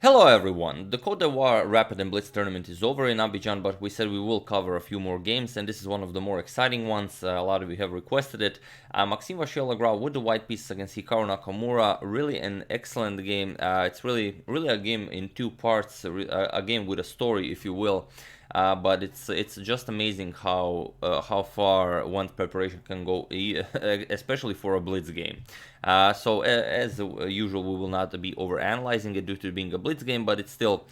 Hello everyone, the Cote Rapid and Blitz tournament is over in Abidjan, but we said we will cover a few more games, and this is one of the more exciting ones. A lot of you have requested it. Maxime Vachier-Lagrave with the white pieces against Hikaru Nakamura. Really an excellent game. It's really a game in two parts, a game with a story, if you will. But it's just amazing how far one's preparation can go, especially for a blitz game. So as usual, we will not be over-analyzing it due to being a blitz game, but it's still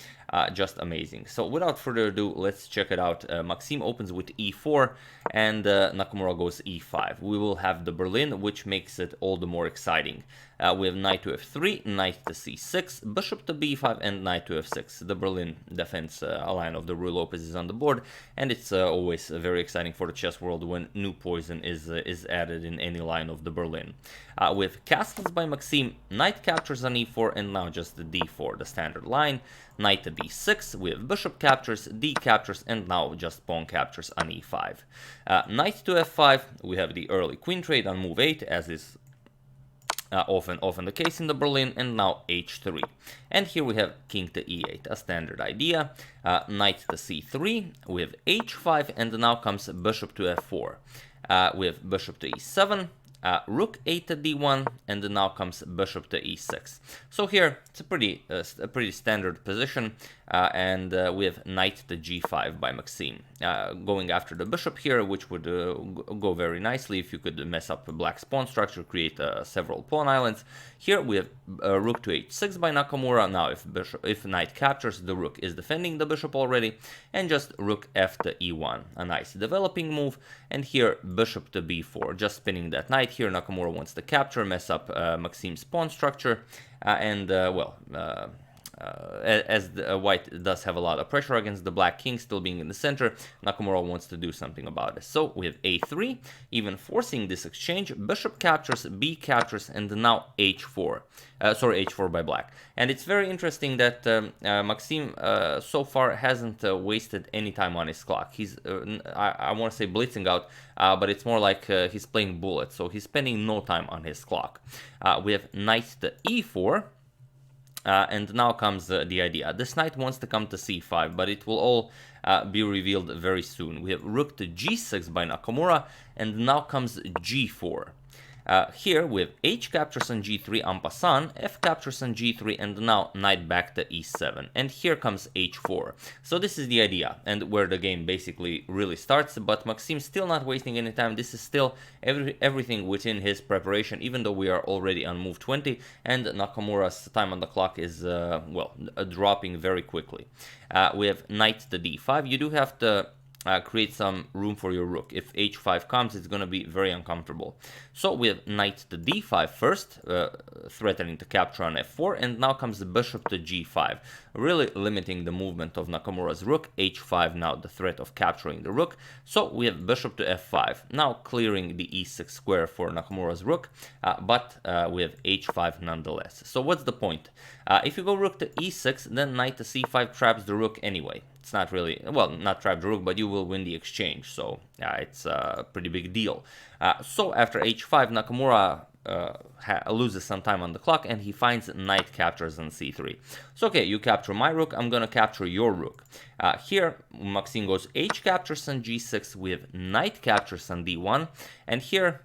just amazing. So without further ado, let's check it out. Maxime opens with e4 and Nakamura goes e5. We will have the Berlin, which makes it all the more exciting. We have knight to f3, knight to c6, bishop to b5, and knight to f6. The Berlin defense line of the Ruy Lopez is on the board, and it's always very exciting for the chess world when new poison is added in any line of the Berlin. With castles by Maxime, knight captures on e4, and now just the d4, the standard line. Knight to b6, we have bishop captures, d captures, and now just pawn captures on e5. Knight to f5, we have the early queen trade on move 8, as is often the case in the Berlin, and now h3. And here we have king to e8, a standard idea. Knight to c3, we have h5, and now comes bishop to f4. We have bishop to e7, rook 8 to d1, and then now comes bishop to e6. So here it's a pretty standard position, and we have knight to g5 by Maxime, going after the bishop here, which would go very nicely if you could mess up black's pawn structure, create several pawn islands. Here we have rook to h6 by Nakamura. Now if knight captures, the rook is defending the bishop already, and just rook f to e1, a nice developing move. And here bishop to b4, just spinning that knight. Here Nakamura wants to capture, mess up Maxime's pawn structure, as white does have a lot of pressure against the black king still being in the center, Nakamura wants to do something about it. So we have a3, even forcing this exchange, bishop captures, b captures, and now h4. H4 by black. And it's very interesting that Maxime so far hasn't wasted any time on his clock. He's, I want to say blitzing out, but it's more like he's playing bullets, so he's spending no time on his clock. We have knight to e4. And now comes the idea. This knight wants to come to c5, but it will all be revealed very soon. We have rook to g6 by Nakamura, and now comes g4. Here we have h captures on g3 en passant, f captures on g3, and now knight back to e7. And here comes h4. So this is the idea, and where the game basically really starts, but Maxime's still not wasting any time. This is still everything within his preparation, even though we are already on move 20, and Nakamura's time on the clock is, dropping very quickly. We have knight to d5. You do have to create some room for your rook. If h5 comes, it's going to be very uncomfortable. So we have knight to d5 first, threatening to capture on f4, and now comes the bishop to g5, really limiting the movement of Nakamura's rook. h5 now the threat of capturing the rook. So we have bishop to f5, now clearing the e6 square for Nakamura's rook, but we have h5 nonetheless. So what's the point? If you go rook to e6, then knight to c5 traps the rook anyway. It's not really, well, not trap the rook, but you will win the exchange, so it's a pretty big deal. So after h5, Nakamura loses some time on the clock, and he finds knight captures on c3. So okay, you capture my rook, I'm gonna capture your rook. Here Maxime goes h captures on g6, we have knight captures on d1, and here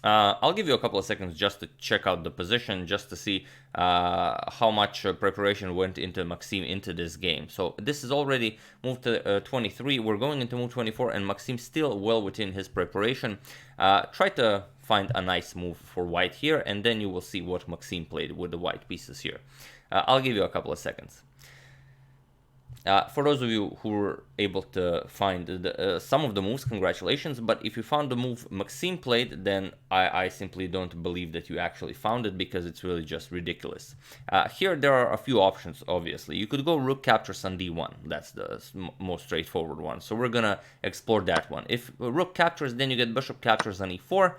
I'll give you a couple of seconds just to check out the position, just to see how much preparation went into Maxime into this game. So this is already move to 23. We're going into move 24, and Maxime still well within his preparation. Try to find a nice move for white here, and then you will see what Maxime played with the white pieces here. I'll give you a couple of seconds. For those of you who were able to find some of the moves, congratulations, but if you found the move Maxime played, then I simply don't believe that you actually found it, because it's really just ridiculous. Here there are a few options, obviously. You could go rook captures on d1, that's the most straightforward one, so we're gonna explore that one. If rook captures, then you get bishop captures on e4,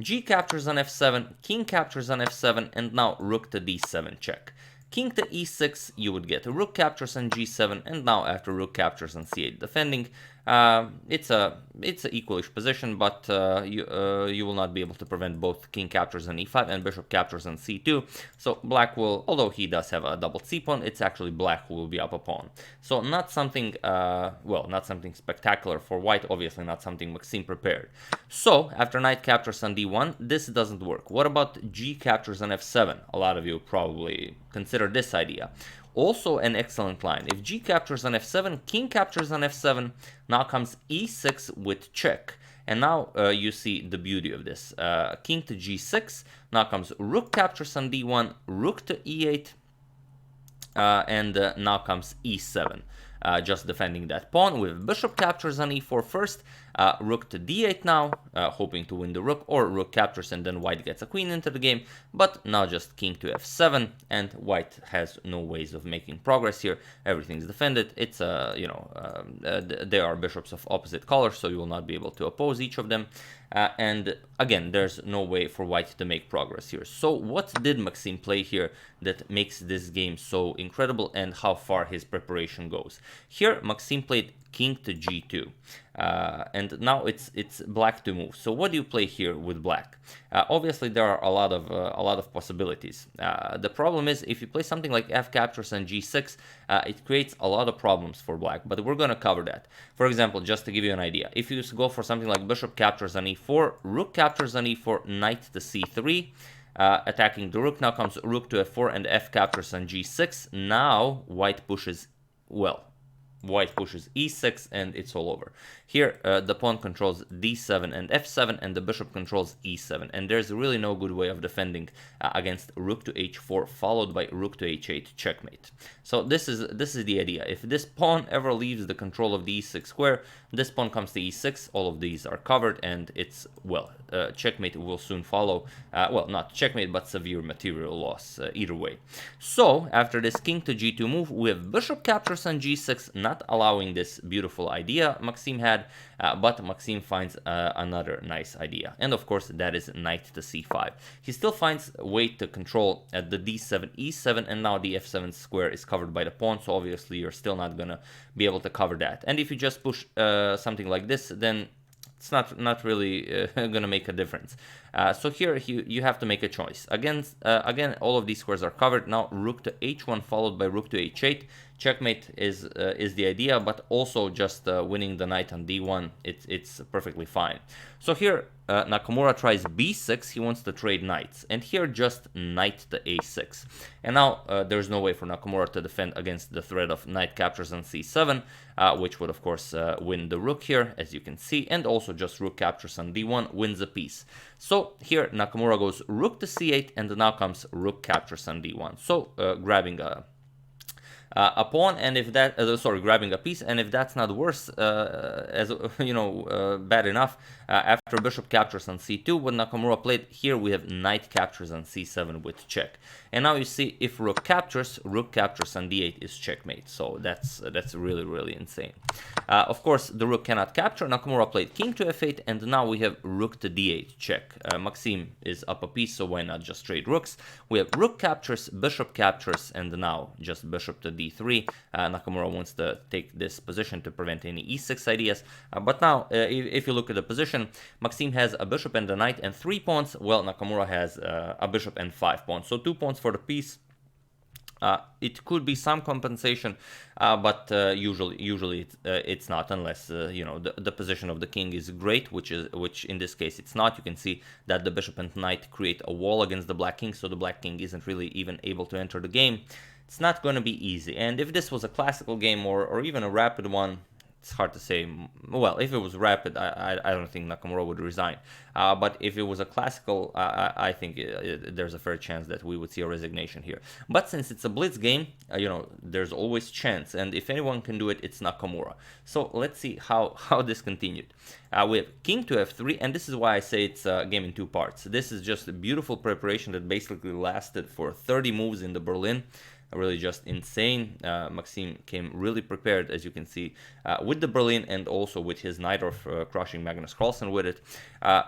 g captures on f7, king captures on f7, and now rook to d7 check. King to e6, you would get rook captures on g7, and now after rook captures on c8 defending, It's a equalish position, but you will not be able to prevent both king captures on e5 and bishop captures on c2. So black will, although he does have a double c pawn, it's actually black who will be up a pawn. So not something, well, not something spectacular for white, obviously not something Maxim prepared. So after knight captures on d1, this doesn't work. What about g captures on f7? A lot of you probably consider this idea. Also an excellent line. If g captures on f7, king captures on f7, now comes e6 with check. And now you see the beauty of this. King to g6, now comes rook captures on d1, rook to e8, and now comes e7. Just defending that pawn with bishop captures on e4 first, rook to d8 now, hoping to win the rook, or rook captures and then white gets a queen into the game, but now just king to f7, and white has no ways of making progress here. Everything's defended. It's they are bishops of opposite colors, so you will not be able to oppose each of them. And again, there's no way for white to make progress here. So what did Maxim play here that makes this game so incredible, and how far his preparation goes? Here, Maxim played king to g2, and now it's black to move. So what do you play here with black? Obviously, there are a lot of possibilities. The problem is, if you play something like f captures on g6, it creates a lot of problems for black, but we're going to cover that. For example, just to give you an idea, if you go for something like bishop captures on e4, rook captures on e4, knight to c3, attacking the rook, now comes rook to f4 and f captures on g6. Now white pushes, well, white pushes e6 and it's all over. Here the pawn controls d7 and f7, and the bishop controls e7, and there's really no good way of defending against rook to h4 followed by rook to h8 checkmate. So this is the idea. If this pawn ever leaves the control of the e6 square, this pawn comes to e6, all of these are covered, and it's, well, checkmate will soon follow. Well, not checkmate, but severe material loss either way. So after this king to g2 move, we have bishop captures on g6, not allowing this beautiful idea Maxim had, but Maxim finds another nice idea, and of course that is knight to c5. He still finds a way to control the d7 e7, and now the f7 square is covered by the pawn, so obviously you're still not gonna be able to cover that. And if you just push something like this, then it's not really gonna make a difference. So here you have to make a choice. Again, all of these squares are covered. Now rook to h1 followed by rook to h8. Checkmate is the idea, but also just winning the knight on d1, it's perfectly fine. So here Nakamura tries b6. He wants to trade knights, and here just knight to a6. And now there's no way for Nakamura to defend against the threat of knight captures on c7, which would of course win the rook here, as you can see, and also just rook captures on d1 wins a piece. So here Nakamura goes rook to c8, and now comes rook captures on d1. So grabbing a pawn, and if that grabbing a piece, and if that's not worse, as you know, bad enough, after bishop captures on c2, what Nakamura played here, we have knight captures on c7 with check. And now you see, if rook captures on d8 is checkmate. So that's really insane. Of course, the rook cannot capture. Nakamura played king to f8, and now we have rook to d8 check. Maxim is up a piece, so why not just trade rooks? We have rook captures, bishop captures, and now just bishop to d3. Nakamura wants to take this position to prevent any e6 ideas. But now, if you look at the position, Maxim has a bishop and a knight and 3 pawns. Well, Nakamura has a bishop and 5 pawns, so 2 pawns for the piece. It could be some compensation, but usually it's not, unless you know, the position of the king is great, which in this case it's not. You can see that the bishop and knight create a wall against the black king, so the black king isn't really even able to enter the game. It's not going to be easy. And if this was a classical game or even a rapid one, it's hard to say. Well, if it was rapid, I don't think Nakamura would resign. But if it was a classical, I think there's a fair chance that we would see a resignation here. But since it's a blitz game, you know, there's always chance. And if anyone can do it, it's Nakamura. So let's see how this continued. We have king to f3, and this is why I say it's a game in 2 parts. This is just a beautiful preparation that basically lasted for 30 moves in the Berlin. Really just insane. Maxim came really prepared, as you can see, with the Berlin, and also with his Najdorf crushing Magnus Carlsen with it.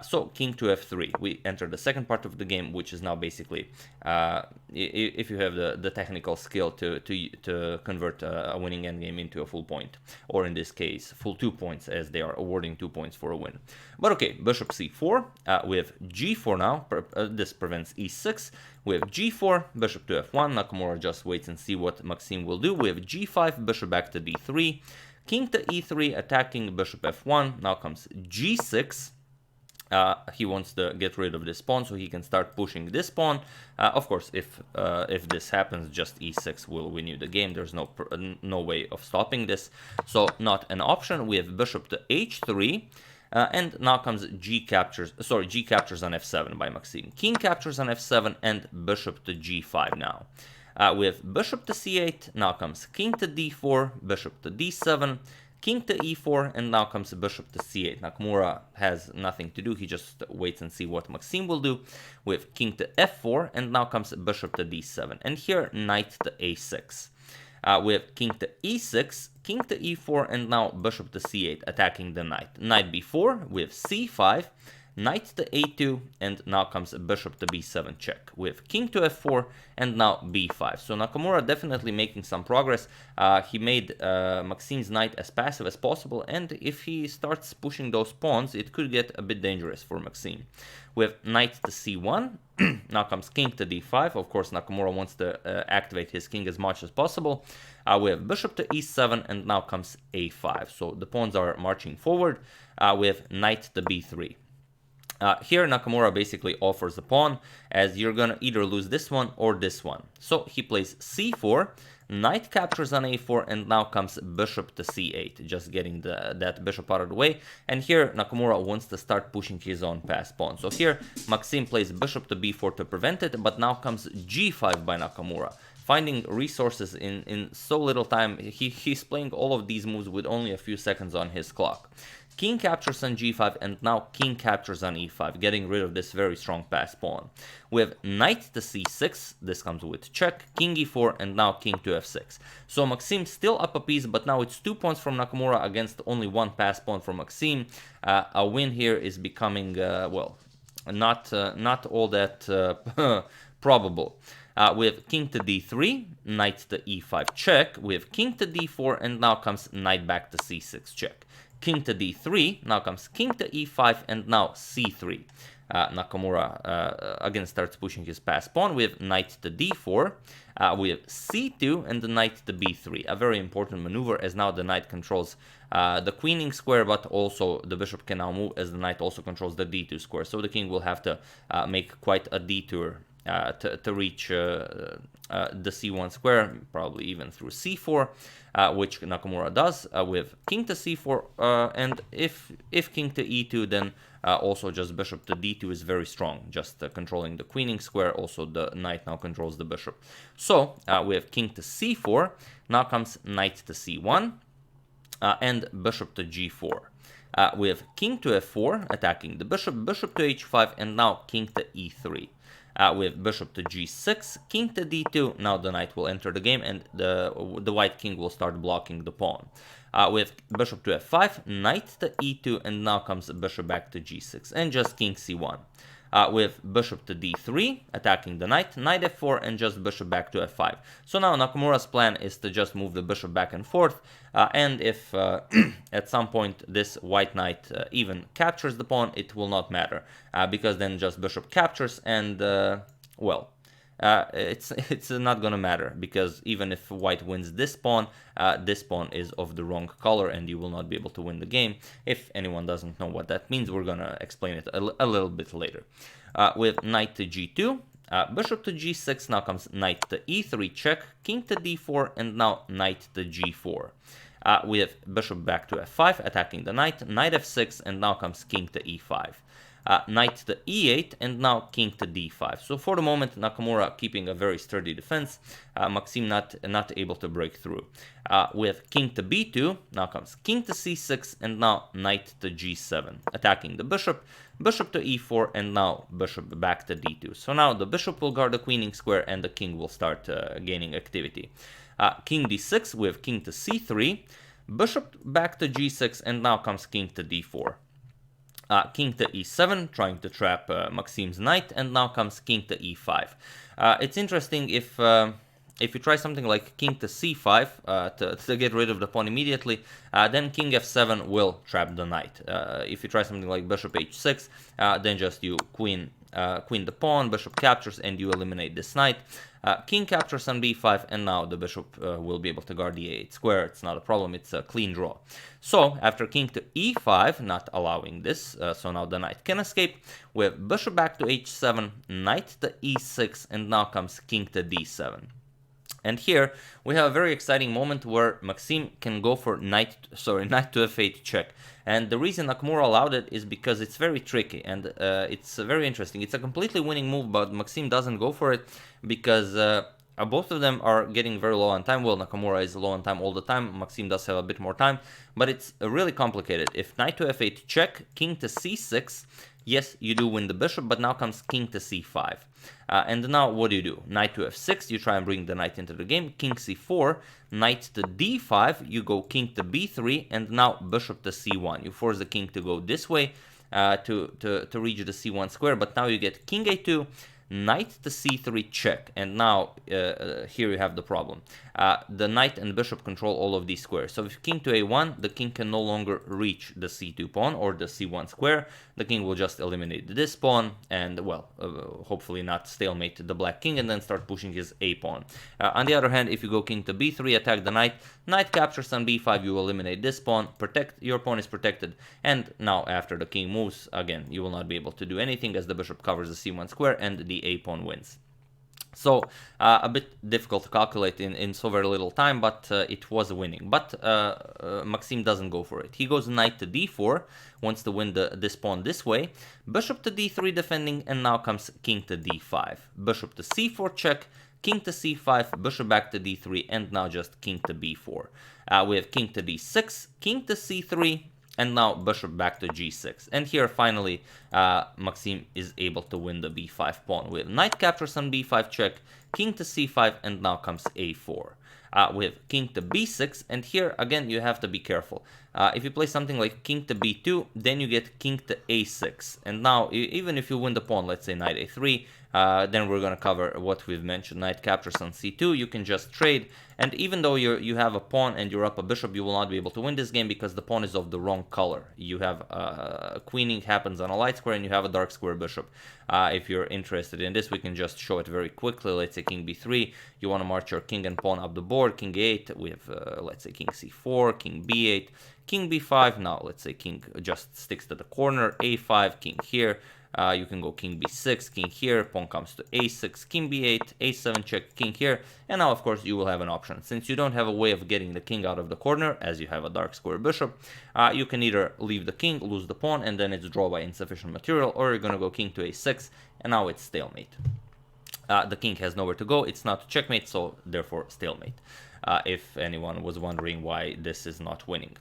So king to f3. We enter the second part of the game, which is now basically if you have the technical skill to convert a winning endgame into a full point, or in this case, full 2 points, as they are awarding 2 points for a win. But okay, bishop c4, we have g4 now, this prevents e6, we have g4, bishop to f1, Nakamura just waits and see what Maxim will do, we have g5, bishop back to d3, king to e3, attacking bishop f1, now comes g6, he wants to get rid of this pawn so he can start pushing this pawn. Of course, if this happens, just e6 will win you the game. There's no way of stopping this. So not an option. We have bishop to h3. And now comes g captures on f7 by Maxim. King captures on f7 and bishop to g5 now. We have bishop to c8. Now comes king to d4, bishop to d7. King to e4, and now comes bishop to c8. Nakamura has nothing to do, he just waits and see what Maxim will do. With king to f4, and now comes bishop to d7. And here, knight to a6. We have king to e6, king to e4, and now bishop to c8, attacking the knight. Knight b4, with c5, knight to a2, and now comes bishop to b7 check, with king to f4, and now b5. So Nakamura definitely making some progress. He made Maxim's knight as passive as possible, and if he starts pushing those pawns, it could get a bit dangerous for Maxim. With knight to c1, now comes king to d5. Of course, Nakamura wants to activate his king as much as possible. We have bishop to e7, and now comes a5. So the pawns are marching forward. We have knight to b3. Here Nakamura basically offers a pawn, as you're gonna either lose this one or this one. So he plays c4, knight captures on a4, and now comes bishop to c8, just getting that bishop out of the way. And here Nakamura wants to start pushing his own passed pawn. So here Maxim plays bishop to b4 to prevent it, but now comes g5 by Nakamura. Finding resources in so little time, he's playing all of these moves with only a few seconds on his clock. King captures on g5, and now king captures on e5, getting rid of this very strong passed pawn. We have knight to c6, this comes with check, king e4, and now king to f6. So Maxim still up a piece, but now it's 2 pawns from Nakamura against only 1 passed pawn from Maxim. A win here is becoming, well, not all that probable. We have king to d3, knight to e5 check, we have king to d4, and now comes knight back to c6 check. King to d3, now comes king to e5, and now c3. Nakamura again starts pushing his passed pawn. We have knight to d4, we have c2, and the knight to b3. A very important maneuver, as now the knight controls the queening square, but also the bishop can now move, as the knight also controls the d2 square. So the king will have to make quite a detour to reach the c1 square, probably even through c4, which Nakamura does with king to c4, and if king to e2, then also just bishop to d2 is very strong, just controlling the queening square. Also the knight now controls the bishop. So we have king to c4, now comes knight to c1, and bishop to g4. We have king to f4, attacking the bishop, bishop to h5, and now king to e3. With bishop to g6, king to d2, now the knight will enter the game, and the white king will start blocking the pawn. With bishop to f5, knight to e2, and now comes bishop back to g6, and just king c1. With bishop to d3, attacking the knight, knight f4, and just bishop back to f5. So now Nakamura's plan is to just move the bishop back and forth, and if at some point this white knight even captures the pawn, it will not matter, because then just bishop captures, and well, it's not gonna matter, because even if white wins this pawn is of the wrong color, and you will not be able to win the game. If anyone doesn't know what that means, we're gonna explain it a little bit later. With knight to g2, bishop to g6, now comes knight to e3 check, king to d4, and now knight to g4. We have bishop back to f5, attacking the knight, knight f6, and now comes king to e5. Knight to e8, and now king to d5. So for the moment, Nakamura keeping a very sturdy defense, Maxim not able to break through. With king to b2, now comes king to c6, and now knight to g7, attacking the bishop, bishop to e4, and now bishop back to d2. So now the bishop will guard the queening square, and the king will start gaining activity. King d6, we have king to c3, bishop back to g6, and now comes king to d4. King to e7, trying to trap Maxim's knight, and now comes king to e5. It's interesting if you try something like king to c5 to get rid of the pawn immediately, then king f7 will trap the knight. If you try something like bishop h6, then just you queen the pawn, bishop captures, and you eliminate this knight. King captures on b5, and now the bishop will be able to guard the a8 square. It's not a problem, it's a clean draw. So after king to e5, not allowing this, so now the knight can escape. We have bishop back to h7, knight to e6, and now comes king to d7. And here we have a very exciting moment where Maxim can go for knight to f8 check. And the reason Nakamura allowed it is because it's very tricky and it's very interesting. It's a completely winning move, but Maxim doesn't go for it because both of them are getting very low on time. Well, Nakamura is low on time all the time. Maxim does have a bit more time, but it's really complicated. If knight to f8 check, king to c6, yes, you do win the bishop, but now comes king to c5. And now what do? Knight to f6, you try and bring the knight into the game. King c4, knight to d5, you go king to b3, and now bishop to c1. You force the king to go this way to reach the c1 square, but now you get king a2, knight to c3 check, and now here you have the problem. The knight and bishop control all of these squares. So if king to a1, the king can no longer reach the c2 pawn or the c1 square. The king will just eliminate this pawn and, well, hopefully not stalemate the black king and then start pushing his a pawn. On the other hand, if you go king to b3, attack the knight, knight captures on b5, you eliminate this pawn, your pawn is protected, and now after the king moves, again, you will not be able to do anything as the bishop covers the c1 square and the a pawn wins. So a bit difficult to calculate in so very little time, but it was winning. But Maxim doesn't go for it. He goes knight to d4, wants to win this pawn this way. Bishop to d3 defending, and now comes king to d5. Bishop to c4 check, king to c5, bishop back to d3, and now just king to b4. We have king to d6, king to c3, and now bishop back to g6. And here finally Maxim is able to win the b5 pawn. We have knight captures on b5 check, king to c5, and now comes a4. We have king to b6, and here again you have to be careful. If you play something like king to b2, then you get king to a6. And now even if you win the pawn, let's say knight a3, then we're going to cover what we've mentioned, knight captures on c2, you can just trade, and even though you have a pawn and you're up a bishop, you will not be able to win this game because the pawn is of the wrong color. You have queening happens on a light square and you have a dark square bishop. If you're interested in this, we can just show it very quickly. Let's say king b3, you want to march your king and pawn up the board, king a8, we have let's say king c4, king b8, king b5, now let's say king just sticks to the corner, a5, king here. You can go king b6, king here, pawn comes to a6, king b8, a7 check, king here, and now of course you will have an option. Since you don't have a way of getting the king out of the corner, as you have a dark square bishop, you can either leave the king, lose the pawn, and then it's draw by insufficient material, or you're gonna go king to a6, and now it's stalemate. The king has nowhere to go, it's not checkmate, so therefore stalemate. If anyone was wondering why this is not winning.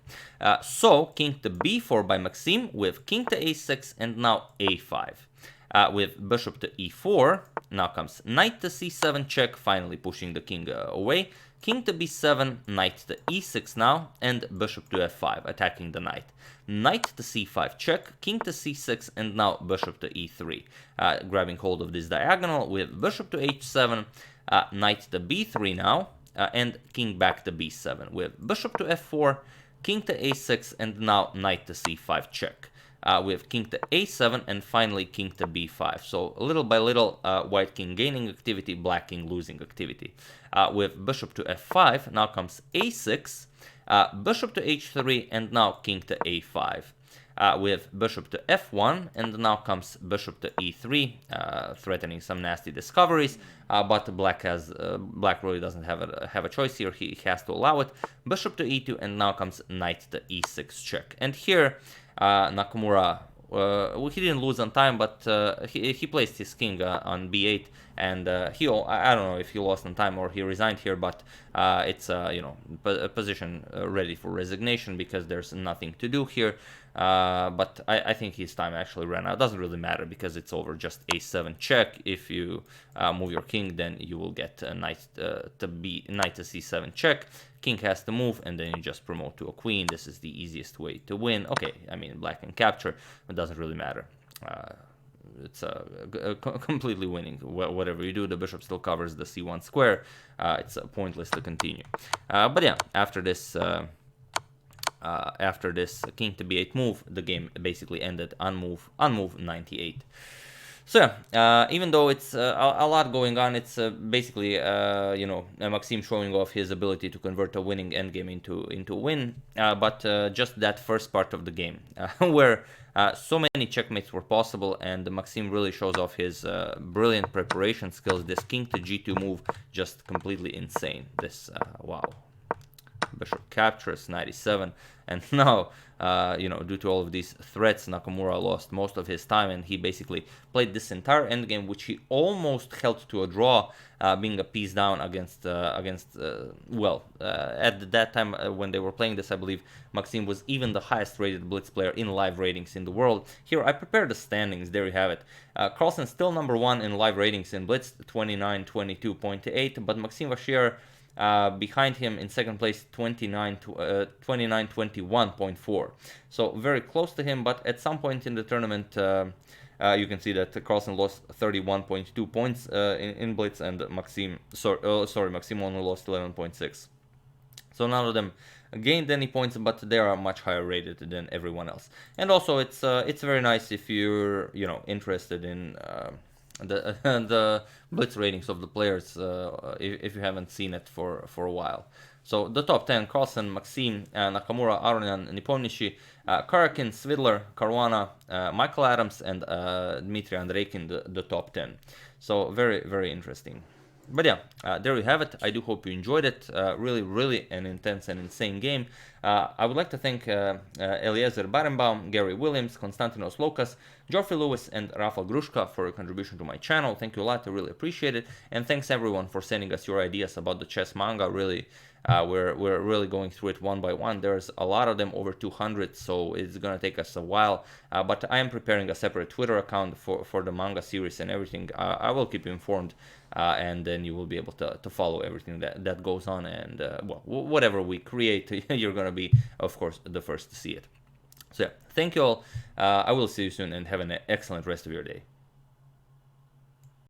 So, king to b4 by Maxim with king to a6 and now a5. With bishop to e4, now comes knight to c7 check, finally pushing the king away. King to b7, knight to e6 now, and bishop to f5, attacking the knight. Knight to c5 check, king to c6, and now bishop to e3. Grabbing hold of this diagonal with bishop to h7, knight to b3 now, and king back to b7 with bishop to f4, king to a6, and now knight to c5 check. We have king to a7 and finally king to b5. So little by little, white king gaining activity, black king losing activity. With bishop to f5, now comes a6, bishop to h3, and now king to a5. With bishop to f1, and now comes bishop to e3, threatening some nasty discoveries, but black really doesn't have a choice here, he has to allow it. Bishop to e2, and now comes knight to e6 check. And here Nakamura, he didn't lose on time, but he placed his king on b8, and I don't know if he lost on time or he resigned here, but it's you know, a position ready for resignation because there's nothing to do here. But I think his time actually ran out. Doesn't really matter because it's over. Just a7 check. If you move your king, then you will get a knight to c7 check. King has to move, and then you just promote to a queen. This is the easiest way to win. Okay, I mean, black can capture. It doesn't really matter. It's completely winning. Whatever you do, the bishop still covers the c1 square. It's pointless to continue. But yeah, after this king to b8 move, the game basically ended on move 98. So yeah, even though it's a lot going on, it's basically you know, Maxim showing off his ability to convert a winning endgame into a win. But just that first part of the game where so many checkmates were possible, and Maxim really shows off his brilliant preparation skills. This king to g2 move, just completely insane. This wow. Bishop captures 97, and now you know, due to all of these threats, Nakamura lost most of his time, and he basically played this entire endgame, which he almost held to a draw, being a piece down against well, at that time when they were playing this, I believe Maxim was even the highest rated blitz player in live ratings in the world. Here I prepared the standings. There you have it. Carlsen still #1 in live ratings in blitz, 2922.8, but Maxim Vachier behind him in second place, 2921.4. So very close to him, but at some point in the tournament, you can see that Carlsen lost 31.2 points in blitz, and Maxim only lost 11.6. So none of them gained any points, but they are much higher rated than everyone else. And also, it's very nice if you're, you know, interested in the blitz ratings of the players, if you haven't seen it for a while. So the top 10: Carlsen, Maxim, Nakamura, Aronian, Nepomniachtchi, Karakin, Svidler, Caruana, Michael Adams, and Dmitry Andreikin, the top 10. So very, very interesting. But yeah, there you have it. I do hope you enjoyed it. Really an intense and insane game. I would like to thank Eliezer Barenbaum, Gary Williams, Konstantinos Lokas, Geoffrey Lewis, and Rafael Grushka for your contribution to my channel. Thank you a lot. I really appreciate it. And thanks everyone for sending us your ideas about the chess manga. Really, we're really going through it one by one. There's a lot of them, over 200, so it's gonna take us a while. But I am preparing a separate Twitter account for the manga series and everything. I will keep you informed. And then you will be able to follow everything that goes on, and well, whatever we create, you're gonna be, of course, the first to see it. So yeah, thank you all. I will see you soon, and have an excellent rest of your day.